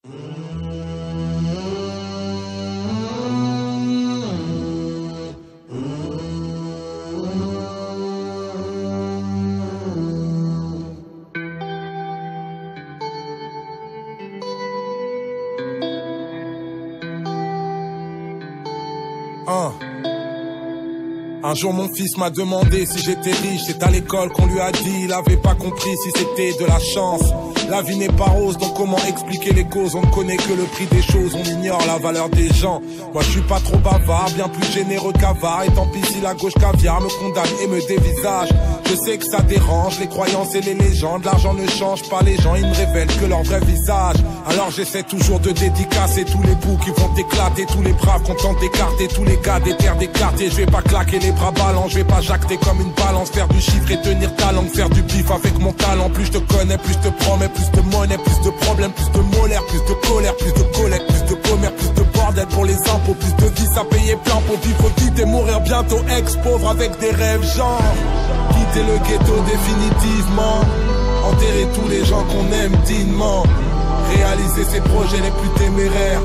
Un jour mon fils m'a demandé si j'étais riche. C'est à l'école qu'on lui a dit, il avait pas compris si c'était de la chance. La vie n'est pas rose, donc comment expliquer les causes? On ne connaît que le prix des choses, on ignore la valeur des gens. Moi je suis pas trop bavard, bien plus généreux qu'avare. Et tant pis si la gauche caviar me condamne et me dévisage. Je sais que ça dérange, les croyances et les légendes. L'argent ne change pas les gens, ils ne révèlent que leur vrai visage. Alors j'essaie toujours de dédicacer tous les bouts qui vont éclater, tous les braves contents d'écarter, tous les gars des terres des quartiers. Je vais pas claquer les bras ballants, je vais pas jacter comme une balance. Faire du chiffre et tenir ta langue, faire du bif avec mon talent. Plus je te connais, plus je te promets, plus de monnaie, plus de problèmes, plus de molaire, plus de colère, plus de collecte, plus de commerce, plus de bordel pour les impôts, plus de vices à payer plein pour vivre vite et mourir bientôt ex-pauvre avec des rêves genre quitter le ghetto définitivement, enterrer tous les gens qu'on aime dignement, réaliser ses projets les plus téméraires,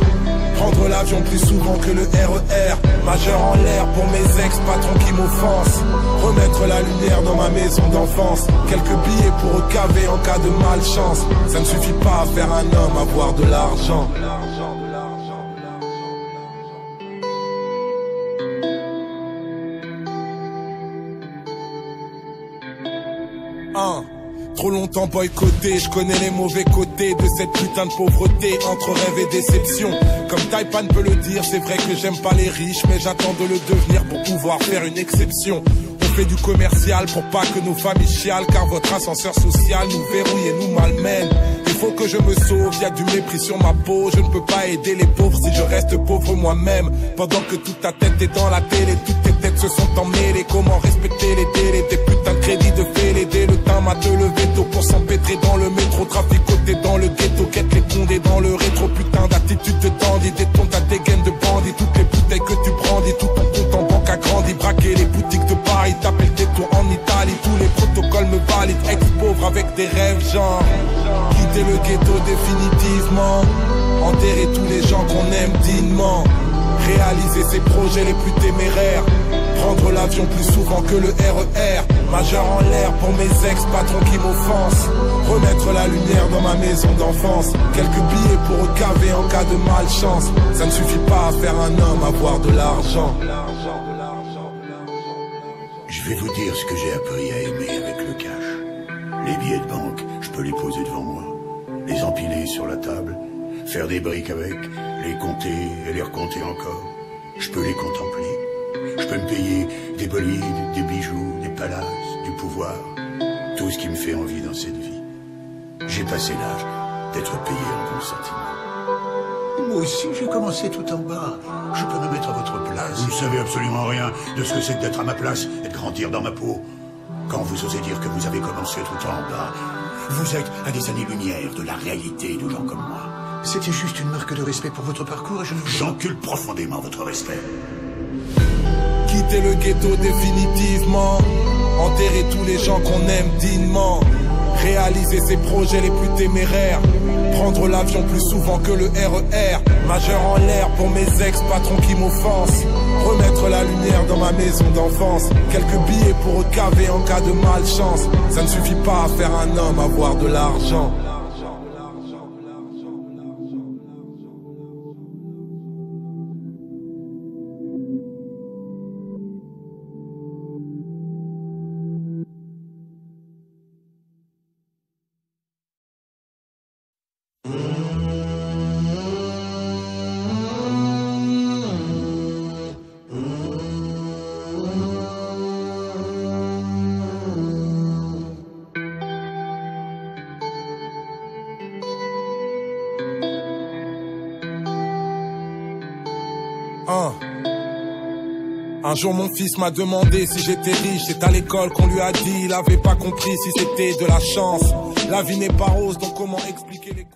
prendre l'avion plus souvent que le RER, majeur en l'air pour mes ex-patrons qui m'offensent, remettre la lumière dans ma maison d'enfance, quelques billets pour recaver en cas de malchance. Ça ne suffit pas à faire un homme, avoir de l'argent. Trop longtemps boycotté, je connais les mauvais côtés de cette putain de pauvreté, entre rêve et déception. Comme Taipan peut le dire, c'est vrai que j'aime pas les riches, mais j'attends de le devenir pour pouvoir faire une exception. On fait du commercial pour pas que nos familles chialent, car votre ascenseur social nous verrouille et nous malmène. Il faut que je me sauve, y a du mépris sur ma peau, je ne peux pas aider les pauvres si je reste pauvre moi-même. Pendant que toute ta tête est dans la télé, toutes tes têtes se sont emmêlées. Comment respecter les délais, des putains de crédits de félédés. Le temps m'a de lever tôt pour s'empêtrer dans le métro, traficoter dans le ghetto, quête les condés dans le rétro. Putain d'attitude de dandy, détourne ta dégaine de bandit. Toutes les bouteilles que tu brandis, tout ton compte en banque a grandi. Braquer les boutiques de Paris, taper le détour en Italie. Tous les protocoles me valident, ex-pauvre avec des rêves genre quitter le ghetto définitivement, enterrer tous les gens qu'on aime dignement, réaliser ses projets les plus téméraires, prendre l'avion plus souvent que le RER, majeur en l'air pour mes ex-patrons qui m'offensent, remettre la lumière dans ma maison d'enfance, quelques billets pour recaver en cas de malchance. Ça ne suffit pas à faire un homme, avoir de l'argent. Je vais vous dire ce que j'ai appris à aimer avec le cash. Les billets de banque, je peux les poser devant moi, les empiler sur la table, faire des briques avec, les compter et les recompter encore. Je peux les contempler. Je peux me payer des bolides, des bijoux, des palaces, du pouvoir, tout ce qui me fait envie dans cette vie. J'ai passé l'âge d'être payé en bons sentiments. Moi aussi, j'ai commencé tout en bas. Je peux me mettre à votre place. Vous ne savez absolument rien de ce que c'est d'être à ma place et de grandir dans ma peau. Quand vous osez dire que vous avez commencé tout en bas, vous êtes à des années-lumière de la réalité de gens comme moi. C'était juste une marque de respect pour votre parcours et je ne vous... J'encule profondément votre respect. Quitter le ghetto définitivement, enterrer tous les gens qu'on aime dignement, réaliser ses projets les plus téméraires, prendre l'avion plus souvent que le RER, majeur en l'air pour mes ex-patrons qui m'offensent, remettre la lumière dans ma maison d'enfance, quelques billets pour recaver en cas de malchance. Ça ne suffit pas à faire un homme, avoir de l'argent. Un jour mon fils m'a demandé si j'étais riche. C'est à l'école qu'on lui a dit, il avait pas compris si c'était de la chance. La vie n'est pas rose, donc comment expliquer les...